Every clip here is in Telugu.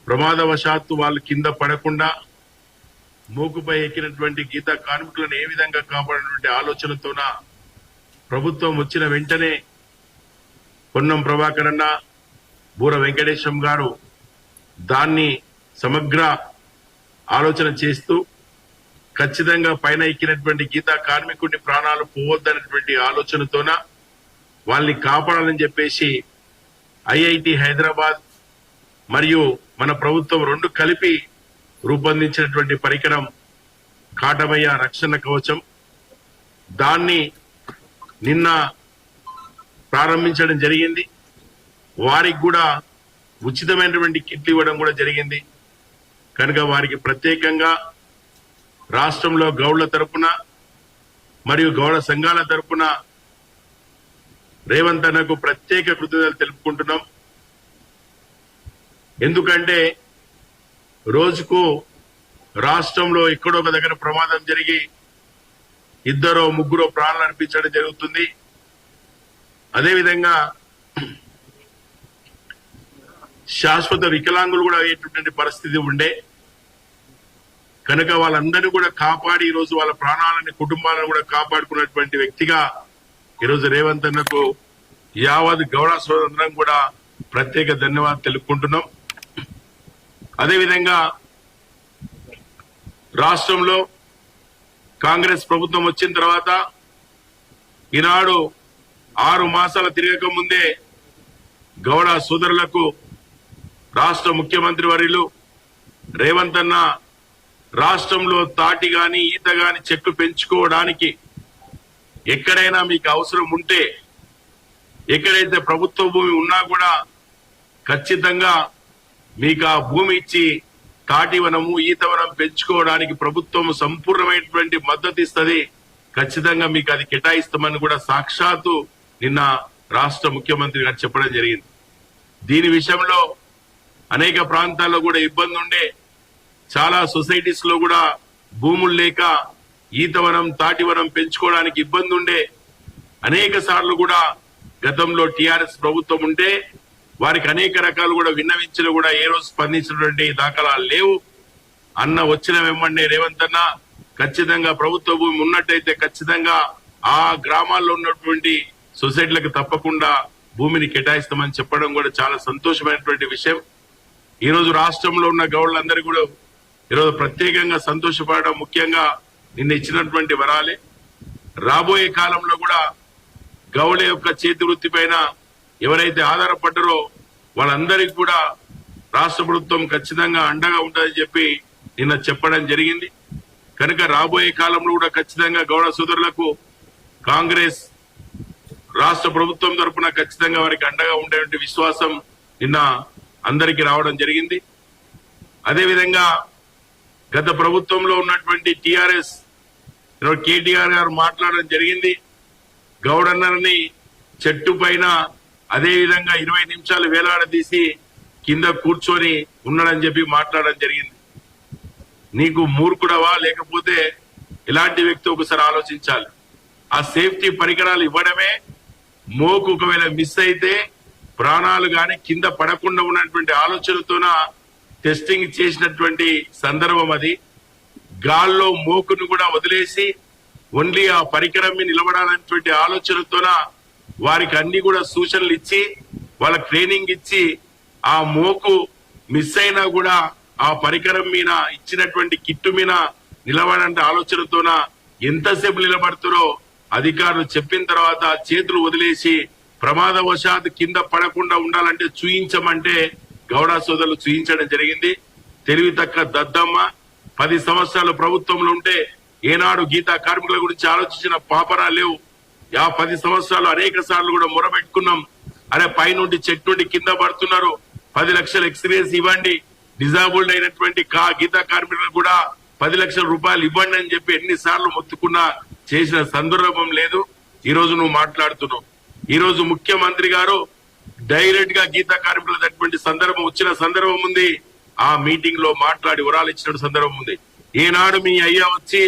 ప్రమాదవశాత్తు వాళ్ళు కింద పడకుండా మూకుపై ఎక్కినటువంటి గీత కార్మికులను ఏ విధంగా కాపాడినటువంటి ఆలోచనతోన ప్రభుత్వం వచ్చిన వెంటనే పొన్నం ప్రభాకర్ అన్న, బూర వెంకటేశం గారు దాన్ని సమగ్ర ఆలోచన చేస్తూ ఖచ్చితంగా పైన ఎక్కినటువంటి గీత కార్మికుడిని ప్రాణాలు పోవద్దనేటువంటి ఆలోచనతోన వాళ్ళని కాపాడాలని చెప్పేసి ఐఐటి హైదరాబాద్ మరియు మన ప్రభుత్వం రెండు కలిపి రూపొందించినటువంటి పరికరం కాటమయ్య రక్షణ కవచం. దాన్ని నిన్న ప్రారంభించడం జరిగింది. వారికి కూడా ఉచితమైనటువంటి కిట్లు ఇవ్వడం కూడా జరిగింది. కనుక వారికి ప్రత్యేకంగా రాష్ట్రంలో గౌడ్ల తరపున మరియు గౌడ సంఘాల తరపున రేవంత్ అన్నకు ప్రత్యేక కృతజ్ఞతలు తెలుపుకుంటున్నాం. ఎందుకంటే రోజుకు రాష్ట్రంలో ఎక్కడో ఒక దగ్గర ప్రమాదం జరిగి ఇద్దరో ముగ్గురో ప్రాణాలు అర్పించడం జరుగుతుంది. అదేవిధంగా శాశ్వత వికలాంగులు కూడా అయ్యేటువంటి పరిస్థితి ఉండే. కనుక వాళ్ళందరినీ కూడా కాపాడి ఈరోజు వాళ్ళ ప్రాణాలని కుటుంబాలను కూడా కాపాడుకున్నటువంటి వ్యక్తిగా ఈరోజు రేవంత్ అన్నకు యావత్ గౌడ సోదరులందరం కూడా ప్రత్యేక ధన్యవాదాలు తెలుపుకుంటున్నాం. అదేవిధంగా రాష్ట్రంలో కాంగ్రెస్ ప్రభుత్వం వచ్చిన తర్వాత ఈనాడు 6 మాసాల తిరగక ముందే గౌడ సోదరులకు రాష్ట్ర ముఖ్యమంత్రి వర్యులు రేవంత్ అన్న రాష్ట్రంలో తాటి గాని ఈత గాని చెట్లు పెంచుకోవడానికి ఎక్కడైనా మీకు అవసరం ఉంటే, ఎక్కడైతే ప్రభుత్వ భూమి ఉన్నా కూడా ఖచ్చితంగా మీకు ఆ భూమి ఇచ్చి తాటి వనము ఈత వనం పెంచుకోవడానికి ప్రభుత్వం సంపూర్ణమైనటువంటి మద్దతు ఇస్తుంది. ఖచ్చితంగా మీకు అది కేటాయిస్తామని కూడా సాక్షాత్తు నిన్న రాష్ట్ర ముఖ్యమంత్రి గారు చెప్పడం జరిగింది. దీని విషయంలో అనేక ప్రాంతాల్లో కూడా ఇబ్బంది ఉండే, చాలా సొసైటీస్ లో కూడా భూములు లేక ఈతవనం తాటివనం పెంచుకోవడానికి ఇబ్బంది ఉండే. అనేక సార్లు కూడా గతంలో టిఆర్ఎస్ ప్రభుత్వం ఉంటే వారికి అనేక రకాలు కూడా విన్నవించిన కూడా ఏ రోజు స్పందించినటువంటి దాఖలాలు లేవు. అన్న వచ్చిన వెంబడే రేవంత్ అన్న ఖచ్చితంగా ప్రభుత్వ భూమి ఉన్నట్టయితే ఖచ్చితంగా ఆ గ్రామాల్లో ఉన్నటువంటి సొసైటీలకు తప్పకుండా భూమిని కేటాయిస్తామని చెప్పడం కూడా చాలా సంతోషమైనటువంటి విషయం. ఈ రోజు రాష్ట్రంలో ఉన్న గౌడ్లందరూ కూడా ఈరోజు ప్రత్యేకంగా సంతోషపడడం ముఖ్యంగా నిన్న ఇచ్చినటువంటి వరాలే. రాబోయే కాలంలో కూడా గౌడ యొక్క చేతి వృత్తి పైన ఎవరైతే ఆధారపడ్డారో వాళ్ళందరికీ కూడా రాష్ట్ర ప్రభుత్వం ఖచ్చితంగా అండగా ఉంటుందని చెప్పి నిన్న చెప్పడం జరిగింది. కనుక రాబోయే కాలంలో కూడా ఖచ్చితంగా గౌడ సోదరులకు కాంగ్రెస్ రాష్ట్ర ప్రభుత్వం తరఫున ఖచ్చితంగా వారికి అండగా ఉండేటువంటి విశ్వాసం నిన్న అందరికీ రావడం జరిగింది. అదేవిధంగా గత ప్రభుత్వంలో ఉన్నటువంటి టిఆర్ఎస్ కేటీఆర్ గారు మాట్లాడడం జరిగింది. గౌడన్నర్ని చెట్టు పైన అదేవిధంగా 20 నిమిషాలు వేలాడదీసి కింద కూర్చొని ఉన్నాడని చెప్పి మాట్లాడడం జరిగింది. నీకు మూర్ఖుడవా లేకపోతే ఇలాంటి వ్యక్తి ఒకసారి ఆలోచించాలి. ఆ సేఫ్టీ పరికరాలు ఇవ్వడమే మోకు ఒకవేళ మిస్ అయితే ప్రాణాలు గాని కింద పడకుండా ఉన్నటువంటి ఆలోచనతోన టెస్టింగ్ చేసినటువంటి సందర్భం అది. గాల్లో మోకును కూడా వదిలేసి ఓన్లీ ఆ పరికరం మీద నిలబడాలనేటువంటి ఆలోచనతోన వారికి అన్ని కూడా సూచనలు ఇచ్చి వాళ్ళ ట్రైనింగ్ ఇచ్చి ఆ మోకు మిస్ అయినా కూడా ఆ పరికరం మీద ఇచ్చినటువంటి కిట్టు మీద నిలబడంటే ఆలోచనతోన ఎంతసేపు నిలబడుతారో అధికారులు చెప్పిన తర్వాత చేతులు వదిలేసి ప్రమాదవశాత్తు కింద పడకుండా ఉండాలంటే చూయించమంటే గౌడ సోదరులు చూయించడం జరిగింది. తెలివి తక్క దద్దమ్మ 10 సంవత్సరాలు ప్రభుత్వంలో ఉంటే ఏనాడు గీతా కార్మికుల గురించి ఆలోచించిన పాపరా లేవు. 10 సంవత్సరాలు అనేక సార్లు కూడా మొరబెట్టుకున్నాం. అరే పైనుండి చెట్టు నుండి కింద పడుతున్నారు, 10 లక్షల ఎక్స్పీరియన్స్ ఇవ్వండి, డిజాబుల్డ్ అయినటువంటి గీతా కార్మికులకు కూడా 10 లక్షల రూపాయలు ఇవ్వండి అని చెప్పి ఎన్నిసార్లు మొత్తుకున్నా చేసిన సందర్భం లేదు. ఈ రోజు నువ్వు మాట్లాడుతున్నావు. ఈ రోజు ముఖ్యమంత్రి గారు డైరెక్ట్ గా గీతా కార్మికుల తగ్గటువంటి సందర్భం వచ్చిన సందర్భం ఉంది. ఆ మీటింగ్ లో మాట్లాడి వివరాలు ఇచ్చిన సందర్భం ఉంది. ఏనాడు మీ అయ్యా వచ్చి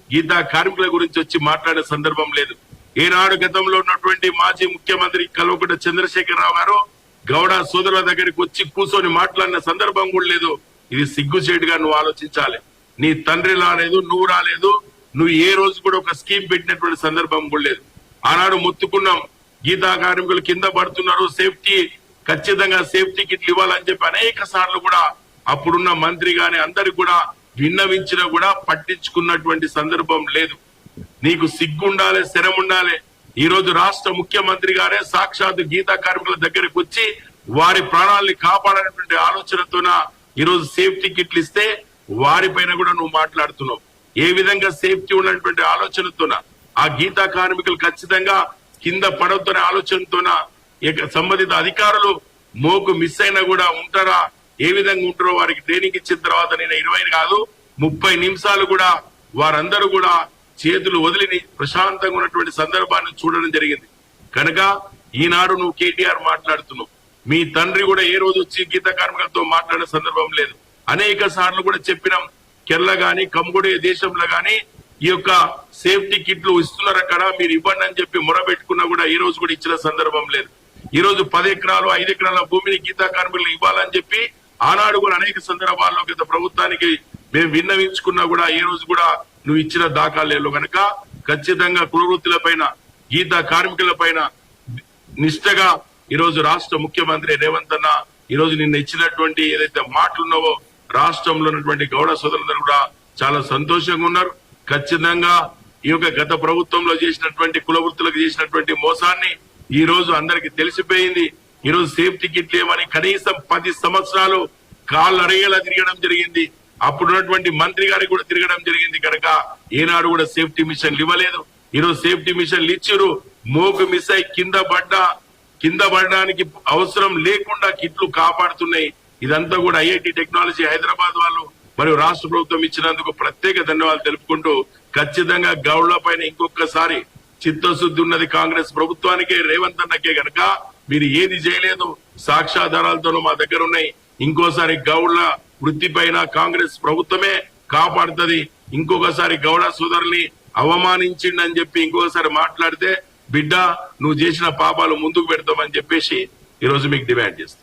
గీతా కార్మికుల గురించి వచ్చి మాట్లాడే సందర్భం లేదు. ఏనాడు గతంలో ఉన్నటువంటి మాజీ ముఖ్యమంత్రి కల్వకుంట్ల చంద్రశేఖరరావు గారు గౌడ సోదరుల దగ్గరికి వచ్చి కూర్చొని మాట్లాడిన సందర్భం కూడా లేదు. ఇది సిగ్గుచేటుగా నువ్వు ఆలోచించాలి. నీ తండ్రి రాలేదు, నువ్వు రాలేదు, నువ్వు ఏ రోజు కూడా ఒక స్కీమ్ పెట్టినటువంటి సందర్భం కూడా లేదు. ఆనాడు మొత్తుకున్నాం, గీతా కార్మికులు కింద పడుతున్నారు, సేఫ్టీ ఖచ్చితంగా సేఫ్టీ కిట్లు ఇవ్వాలని చెప్పి అనేక సార్లు కూడా అప్పుడున్న మంత్రి గాని అందరికి కూడా విన్నవించినా కూడా పట్టించుకున్నటువంటి సందర్భం లేదు. నీకు సిగ్గుండాలి, శరం ఉండాలి. ఈ రోజు రాష్ట్ర ముఖ్యమంత్రి గారే సాక్షాత్ గీతా కార్మికుల దగ్గరికి వచ్చి వారి ప్రాణాలని కాపాడేటువంటి ఆలోచనతోన ఈ రోజు సేఫ్టీ కిట్లు ఇస్తే వారిపైన కూడా నువ్వు మాట్లాడుతున్నావు. ఏ విధంగా సేఫ్టీ ఉన్నటువంటి ఆలోచనతోన ఆ గీతా కార్మికులు ఖచ్చితంగా కింద పడవద్దనే ఆలోచనతోన సంబంధిత అధికారులు మోకు మిస్ అయినా కూడా ఉంటారా, ఏ విధంగా ఉంటారో వారికి ట్రైనింగ్ ఇచ్చిన తర్వాత నేను 20 కాదు 30 నిమిషాలు కూడా వారందరూ కూడా చేతులు వదిలి ప్రశాంతంగా ఉన్నటువంటి సందర్భాన్ని చూడడం జరిగింది. కనుక ఈనాడు నువ్వు కేటీఆర్ మాట్లాడుతున్నావు. మీ తండ్రి కూడా ఏ రోజు వచ్చి గీత కార్మికులతో మాట్లాడిన సందర్భం లేదు. అనేక సార్లు కూడా చెప్పినాం, కేరళ గాని కమ్ముడే దేశంలో గాని ఈ యొక్క సేఫ్టీ కిట్లు ఇస్తున్నారు, అక్కడ మీరు ఇవ్వండి అని చెప్పి మొరబెట్టుకున్నా కూడా ఈ రోజు కూడా ఇచ్చిన సందర్భం లేదు. ఈ రోజు 10 ఎకరాలు 5 ఎకరాల భూమిని గీతా కార్మికులు ఇవ్వాలని చెప్పి ఆనాడు కూడా అనేక సందర్భాల్లో గత ప్రభుత్వానికి మేము విన్నవించుకున్నా కూడా ఏ రోజు కూడా నువ్వు ఇచ్చిన దాఖలాలు. కనుక ఖచ్చితంగా కులవృత్తుల పైన గీతా కార్మికుల పైన నిష్ఠగా ఈ రోజు రాష్ట్ర ముఖ్యమంత్రి రేవంత్ అన్న ఈ రోజు నిన్న ఇచ్చినటువంటి ఏదైతే మాటలున్నావో రాష్ట్రంలో ఉన్నటువంటి గౌడ సోదరులందరూ కూడా చాలా సంతోషంగా ఉన్నారు. ఖచ్చితంగా ఈ యొక్క గత ప్రభుత్వంలో చేసినటువంటి కులవృత్తులకు చేసినటువంటి మోసాన్ని ఈ రోజు అందరికి తెలిసిపోయింది. ఈ రోజు సేఫ్టీ కిట్లు ఏమని కనీసం 10 సంవత్సరాలు కాళ్ళు అరగేలా తిరగడం జరిగింది. అప్పుడున్నటువంటి మంత్రి గారికి కూడా తిరగడం జరిగింది. కనుక ఏనాడు కూడా సేఫ్టీ మిషన్లు ఇవ్వలేదు. ఈ రోజు సేఫ్టీ మిషన్లు ఇచ్చారు, మోకు మిస్ అయి కింద పడడానికి అవసరం లేకుండా కిట్లు కాపాడుతున్నాయి. ఇదంతా కూడా ఐఐటి టెక్నాలజీ హైదరాబాద్ వాళ్ళు మరియు రాష్ట్ర ప్రభుత్వం ఇచ్చినందుకు ప్రత్యేక ధన్యవాదాలు తెలుపుకుంటూ ఖచ్చితంగా గౌడ్ల పైన ఇంకొకసారి చిత్తశుద్ధి ఉన్నది కాంగ్రెస్ ప్రభుత్వానికే, రేవంత్ అన్నకే. గనక మీరు ఏది చేయలేదు, సాక్ష్యాధారాలతోనూ మా దగ్గర ఉన్నాయి. ఇంకోసారి గౌడ్ల వృత్తి పైన కాంగ్రెస్ ప్రభుత్వమే కాపాడుతుంది. ఇంకొకసారి గౌడ సోదరుల్ని అవమానించిండని చెప్పి ఇంకొకసారి మాట్లాడితే బిడ్డ నువ్వు చేసిన పాపాలు ముందుకు పెడతామని చెప్పేసి ఈ రోజు మీకు డిమాండ్ చేస్తాం.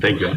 Thank you.